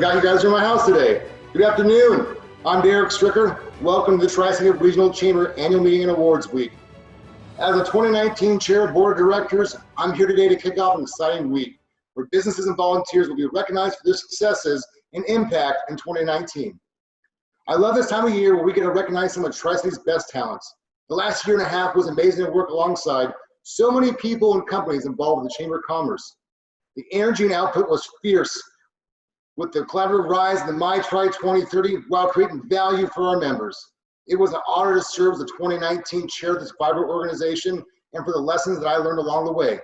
forgot you guys are in my house today. Good afternoon. I'm Derek Stricker. Welcome to the Tri-City Regional Chamber Annual Meeting and Awards Week. As the 2019 Chair of Board of Directors, I'm here today to kick off an exciting week where businesses and volunteers will be recognized for their successes and impact in 2019. I love this time of year where we get to recognize some of Tri-City's best talents. The last year and a half was amazing to work alongside so many people and companies involved with the Chamber of Commerce. The energy and output was fierce with the collaborative rise of the MyTri 2030 while creating value for our members. It was an honor to serve as the 2019 chair of this vibrant organization and for the lessons that I learned along the way.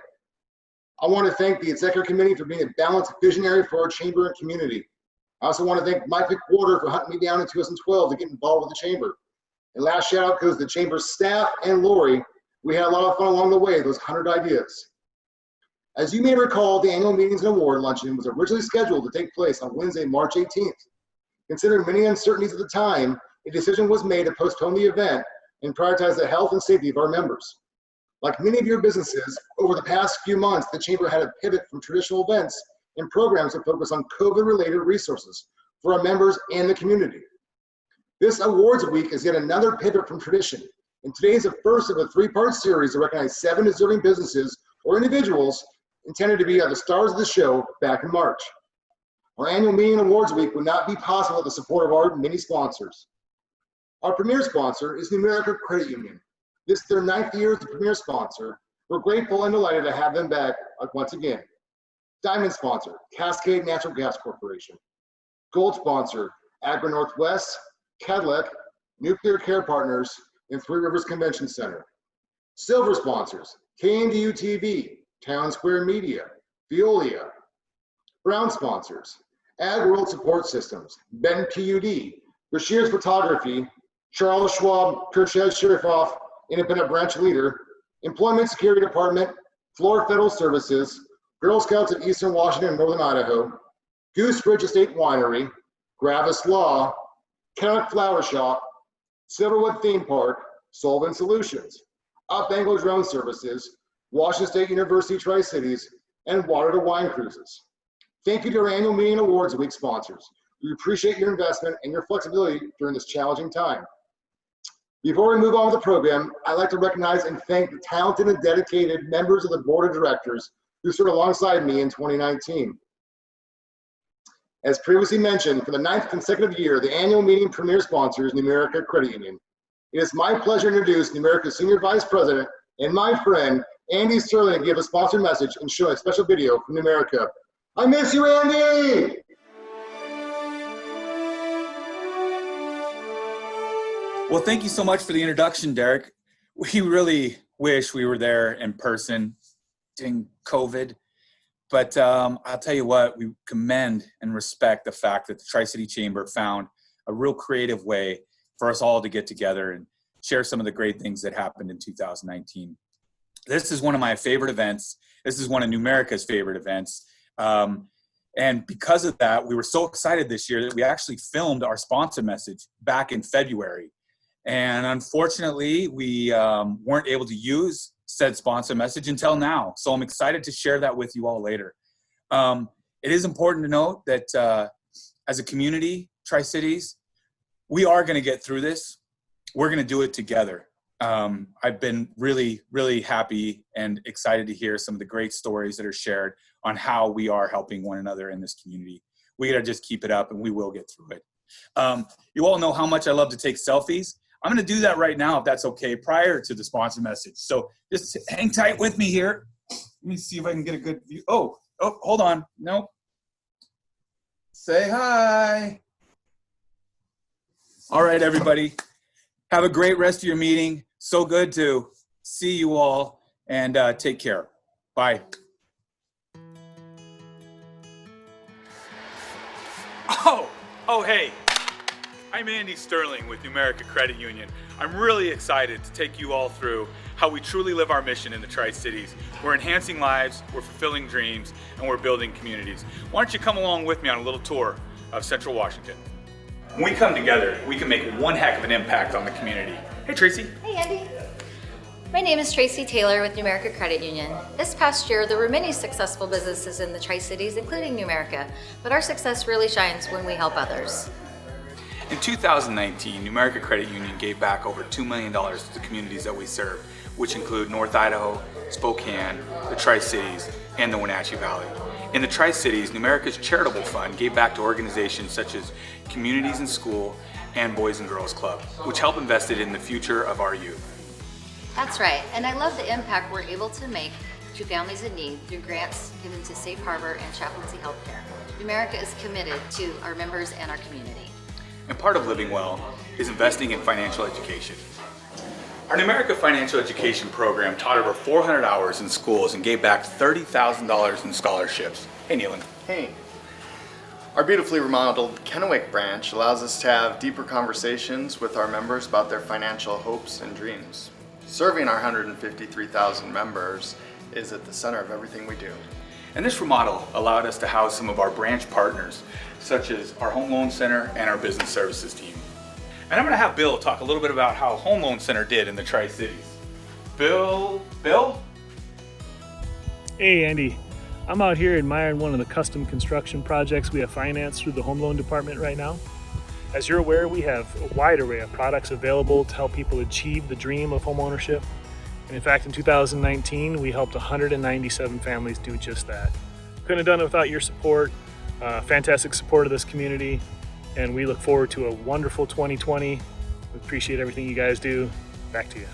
I want to thank the Executive Committee for being a balanced visionary for our Chamber and community. I also want to thank Mike McWhorter for hunting me down in 2012 to get involved with the Chamber. And last shout out goes to the Chamber's staff and Lori. We had a lot of fun along the way, those 100 ideas. As you may recall, the annual meetings and award luncheon was originally scheduled to take place on Wednesday, March 18th. Considering many uncertainties at the time, a decision was made to postpone the event and prioritize the health and safety of our members. Like many of your businesses, over the past few months, the Chamber had to pivot from traditional events and programs to focus on COVID-related resources for our members and the community. This awards week is yet another pivot from tradition, and today is the first of a three-part series to recognize 7 deserving businesses or individuals intended to be the stars of the show back in March. Our annual meeting and awards week would not be possible with the support of our many sponsors. Our premier sponsor is Numerica Credit Union. This is their 9th year as the premier sponsor. We're grateful and delighted to have them back once again. Diamond sponsor, Cascade Natural Gas Corporation. Gold sponsor, Agri Northwest, Cadillac, Nuclear Care Partners, and Three Rivers Convention Center. Silver sponsors, KNDU TV, Town Square Media, Veolia. Brown sponsors, Ag World Support Systems, Ben PUD, Bashir's Photography, Charles Schwab, Kirchhead Sherifoff, Independent Branch Leader, Employment Security Department, Floor Federal Services, Girl Scouts of Eastern Washington and Northern Idaho, Goose Ridge Estate Winery, Gravis Law, Kennewick Flower Shop, Silverwood Theme Park, Sullivan Solutions, Up Anglo Drone Services, Washington State University Tri-Cities, and Water to Wine Cruises. Thank you to our annual meeting awards week sponsors. We appreciate your investment and your flexibility during this challenging time. Before we move on with the program, I'd like to recognize and thank the talented and dedicated members of the Board of Directors who served alongside me in 2019. As previously mentioned, for the 9th consecutive year, the annual meeting premier sponsor is Numerica Credit Union. It is my pleasure to introduce Numerica's Senior Vice President and my friend, Andy Sterling, to give a sponsored message and show a special video from Numerica. I miss you, Andy! Well, thank you so much for the introduction, Derek. We really wish we were there in person during COVID, but I'll tell you what, we commend and respect the fact that the Tri-City Chamber found a real creative way for us all to get together and share some of the great things that happened in 2019. This is one of my favorite events. This is one of Numerica's favorite events. And because of that, we were so excited this year that we actually filmed our sponsor message back in February. And unfortunately, we weren't able to use said sponsor message until now. So I'm excited to share that with you all later. It is important to note that as a community, Tri-Cities, we are going to get through this. We're going to do it together. I've been really, really happy and excited to hear some of the great stories that are shared on how we are helping one another in this community. We got to just keep it up and we will get through it. You all know how much I love to take selfies. I'm going to do that right now, if that's okay, prior to the sponsor message. So just hang tight with me here. Let me see if I can get a good view. Oh, hold on. Nope. Say hi. All right, everybody. Have a great rest of your meeting. So good to see you all, and take care. Bye. Oh, hey. I'm Andy Sterling with Numerica Credit Union. I'm really excited to take you all through how we truly live our mission in the Tri-Cities. We're enhancing lives, we're fulfilling dreams, and we're building communities. Why don't you come along with me on a little tour of Central Washington? When we come together, we can make one heck of an impact on the community. Hey, Tracy. Hey, Andy. My name is Tracy Taylor with Numerica Credit Union. This past year, there were many successful businesses in the Tri-Cities, including Numerica, but our success really shines when we help others. In 2019, Numerica Credit Union gave back over $2 million to the communities that we serve, which include North Idaho, Spokane, the Tri-Cities, and the Wenatchee Valley. In the Tri-Cities, Numerica's charitable fund gave back to organizations such as Communities in School and Boys and Girls Club, which help invest in the future of our youth. That's right, and I love the impact we're able to make to families in need through grants given to Safe Harbor and Chaplaincy Healthcare. Numerica is committed to our members and our community. And part of living well is investing in financial education. Our Numerica Financial Education program taught over 400 hours in schools and gave back $30,000 in scholarships. Hey, Neelan. Hey. Our beautifully remodeled Kennewick branch allows us to have deeper conversations with our members about their financial hopes and dreams. Serving our 153,000 members is at the center of everything we do. And this remodel allowed us to house some of our branch partners, such as our Home Loan Center and our Business Services team. And I'm going to have Bill talk a little bit about how Home Loan Center did in the Tri-Cities. Bill? Hey Andy, I'm out here admiring one of the custom construction projects we have financed through the Home Loan Department right now. As you're aware, we have a wide array of products available to help people achieve the dream of home ownership. And in fact, in 2019, we helped 197 families do just that. Couldn't have done it without your support, fantastic support of this community, and we look forward to a wonderful 2020. We appreciate everything you guys do. Back to you.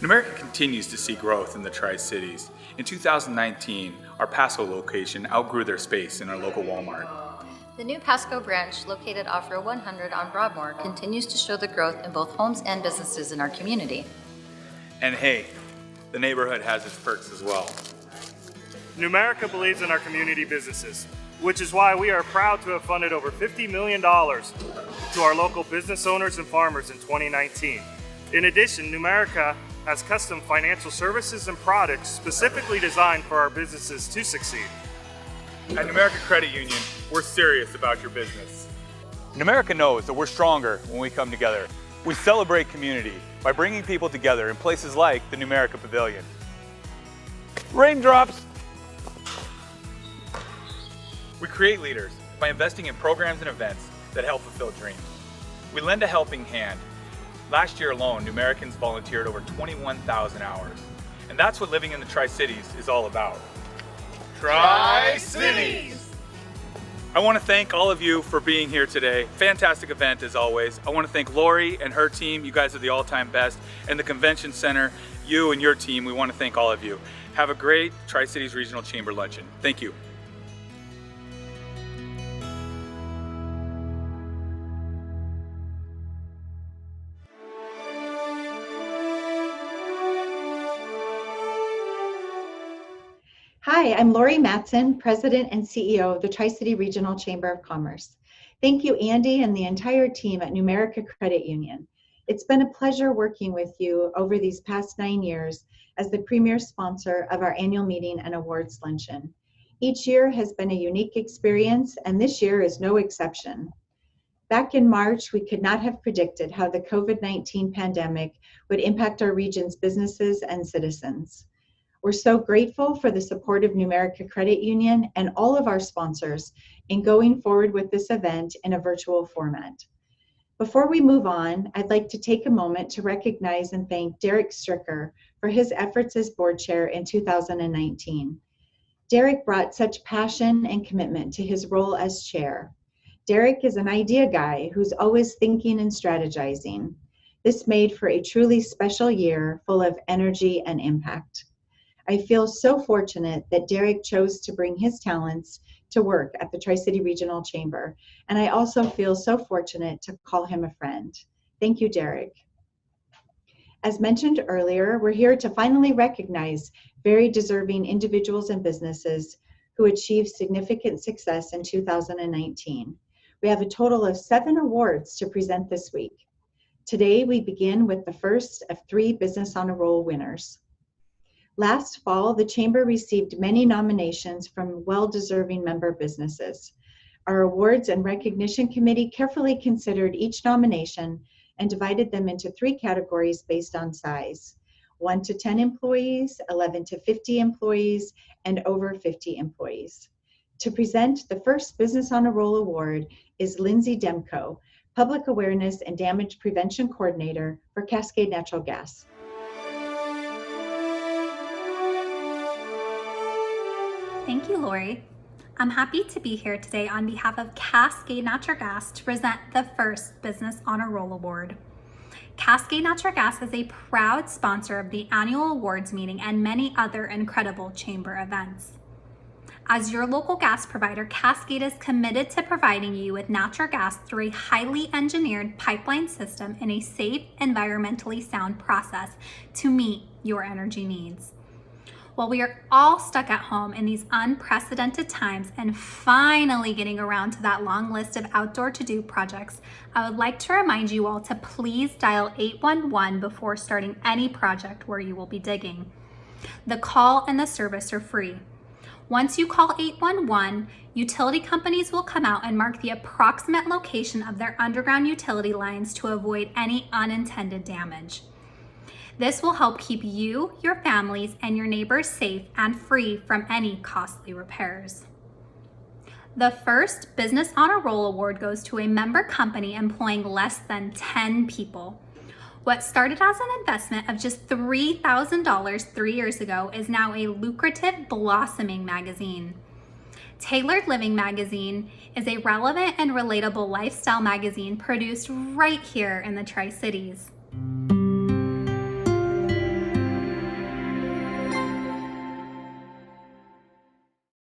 Numerica continues to see growth in the Tri-Cities. In 2019, our Pasco location outgrew their space in our local Walmart. The new Pasco branch, located off Row 100 on Broadmoor, continues to show the growth in both homes and businesses in our community. And hey, the neighborhood has its perks as well. Numerica believes in our community businesses, which is why we are proud to have funded over $50 million to our local business owners and farmers in 2019. In addition, Numerica has custom financial services and products specifically designed for our businesses to succeed. At Numerica Credit Union, we're serious about your business. Numerica knows that we're stronger when we come together. We celebrate community by bringing people together in places like the Numerica Pavilion. Raindrops! We create leaders by investing in programs and events that help fulfill dreams. We lend a helping hand. Last year alone, Numericans volunteered over 21,000 hours. And that's what living in the Tri-Cities is all about. Tri-Cities! I want to thank all of you for being here today. Fantastic event as always. I want to thank Lori and her team. You guys are the all-time best. And the Convention Center, you and your team, we want to thank all of you. Have a great Tri-Cities Regional Chamber luncheon. Thank you. Hi, I'm Lori Matson, President and CEO of the Tri-City Regional Chamber of Commerce. Thank you, Andy, and the entire team at Numerica Credit Union. It's been a pleasure working with you over these past 9 years as the premier sponsor of our annual meeting and awards luncheon. Each year has been a unique experience, and this year is no exception. Back in March, we could not have predicted how the COVID-19 pandemic would impact our region's businesses and citizens. We're so grateful for the support of Numerica Credit Union and all of our sponsors in going forward with this event in a virtual format. Before we move on, I'd like to take a moment to recognize and thank Derek Stricker for his efforts as board chair in 2019. Derek brought such passion and commitment to his role as chair. Derek is an idea guy who's always thinking and strategizing. This made for a truly special year full of energy and impact. I feel so fortunate that Derek chose to bring his talents to work at the Tri-City Regional Chamber, and I also feel so fortunate to call him a friend. Thank you, Derek. As mentioned earlier, we're here to finally recognize very deserving individuals and businesses who achieved significant success in 2019. We have a total of 7 awards to present this week. Today, we begin with the first of 3 Business on a Roll winners. Last fall, the Chamber received many nominations from well-deserving member businesses. Our Awards and Recognition Committee carefully considered each nomination and divided them into 3 categories based on size. 1 to 10 employees, 11 to 50 employees, and over 50 employees. To present the first Business on a Roll Award is Lindsay Demko, Public Awareness and Damage Prevention Coordinator for Cascade Natural Gas. Thank you, Lori. I'm happy to be here today on behalf of Cascade Natural Gas to present the first Business on a Roll Award. Cascade Natural Gas is a proud sponsor of the annual awards meeting and many other incredible chamber events. As your local gas provider, Cascade is committed to providing you with natural gas through a highly engineered pipeline system in a safe, environmentally sound process to meet your energy needs. While we are all stuck at home in these unprecedented times and finally getting around to that long list of outdoor to-do projects, I would like to remind you all to please dial 811 before starting any project where you will be digging. The call and the service are free. Once you call 811, utility companies will come out and mark the approximate location of their underground utility lines to avoid any unintended damage. This will help keep you, your families, and your neighbors safe and free from any costly repairs. The first Business on a Roll Award goes to a member company employing less than 10 people. What started as an investment of just $3,000 3 years ago is now a lucrative, blossoming magazine. Tailored Living Magazine is a relevant and relatable lifestyle magazine produced right here in the Tri-Cities.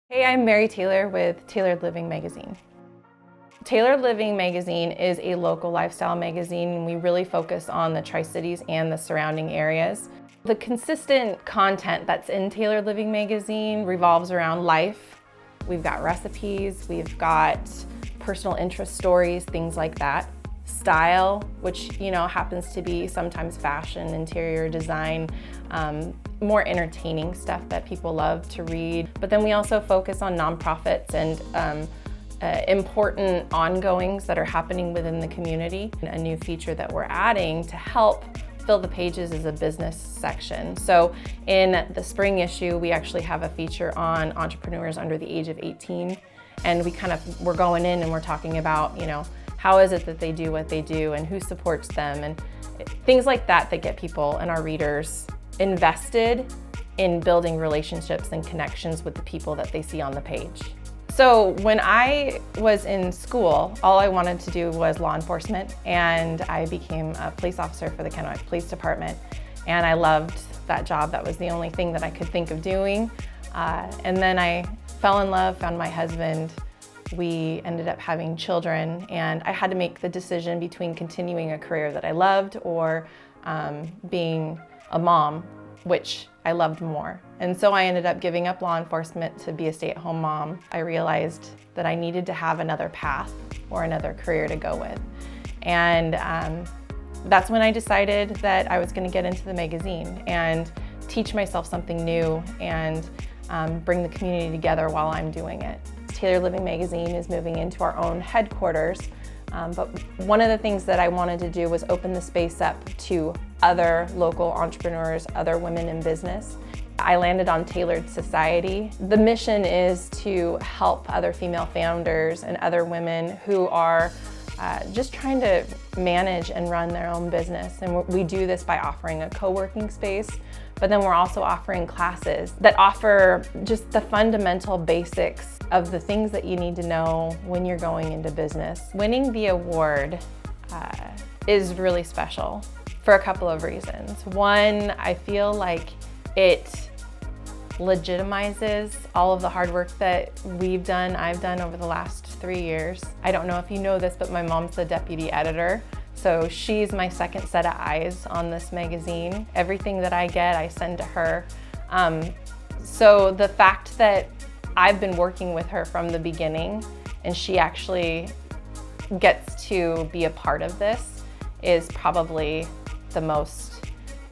Hey, I'm Mary Taylor with Tailored Living Magazine. Tailored Living Magazine is a local lifestyle magazine, and we really focus on the Tri-Cities and the surrounding areas. The consistent content that's in Tailored Living Magazine revolves around life. We've got recipes, we've got personal interest stories, things like that. Style, which happens to be sometimes fashion, interior design, more entertaining stuff that people love to read. But then we also focus on nonprofits and important ongoings that are happening within the community. A new feature that we're adding to help fill the pages is a business section. So in the spring issue, we actually have a feature on entrepreneurs under the age of 18. And we're going in and we're talking about, how is it that they do what they do and who supports them and things like that that get people and our readers invested in building relationships and connections with the people that they see on the page. So when I was in school, all I wanted to do was law enforcement, and I became a police officer for the Kennewick Police Department, and I loved that job. That was the only thing that I could think of doing. And then I fell in love, found my husband. We ended up having children, and I had to make the decision between continuing a career that I loved or being a mom, which I loved more. And so I ended up giving up law enforcement to be a stay-at-home mom. I realized that I needed to have another path or another career to go with. And that's when I decided that I was going to get into the magazine and teach myself something new and bring the community together while I'm doing it. Tailored Living Magazine is moving into our own headquarters, but one of the things that I wanted to do was open the space up to other local entrepreneurs, other women in business. I landed on Tailored Society. The mission is to help other female founders and other women who are just trying to manage and run their own business. And we do this by offering a co-working space, but then we're also offering classes that offer just the fundamental basics of the things that you need to know when you're going into business. Winning the award is really special for a couple of reasons. One, I feel like it legitimizes all of the hard work that I've done over the last 3 years. I don't know if you know this, but my mom's the deputy editor. So she's my second set of eyes on this magazine. Everything that I get, I send to her. So the fact that I've been working with her from the beginning and she actually gets to be a part of this is probably the most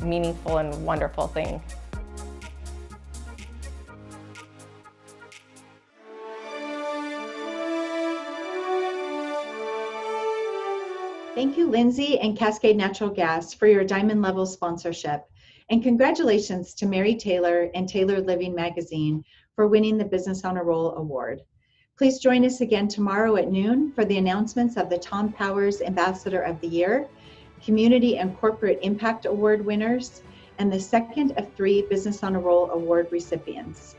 meaningful and wonderful thing. Thank you, Lindsay and Cascade Natural Gas, for your diamond level sponsorship. And congratulations to Mary Taylor and Taylor Living Magazine for winning the Business on a Roll Award. Please join us again tomorrow at noon for the announcements of the Tom Powers Ambassador of the Year, Community and Corporate Impact Award winners, and the second of 3 Business on a Roll Award recipients.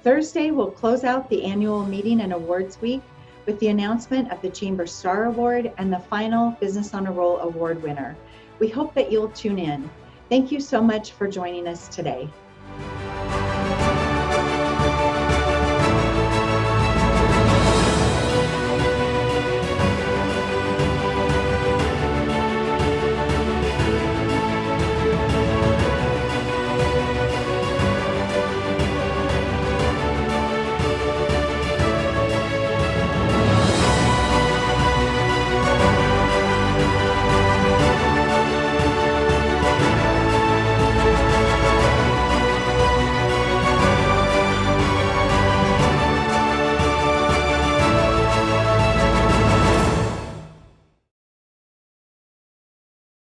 Thursday, we'll close out the annual meeting and awards week with the announcement of the Chamber Star Award and the final Business on a Roll Award winner. We hope that you'll tune in. Thank you so much for joining us today.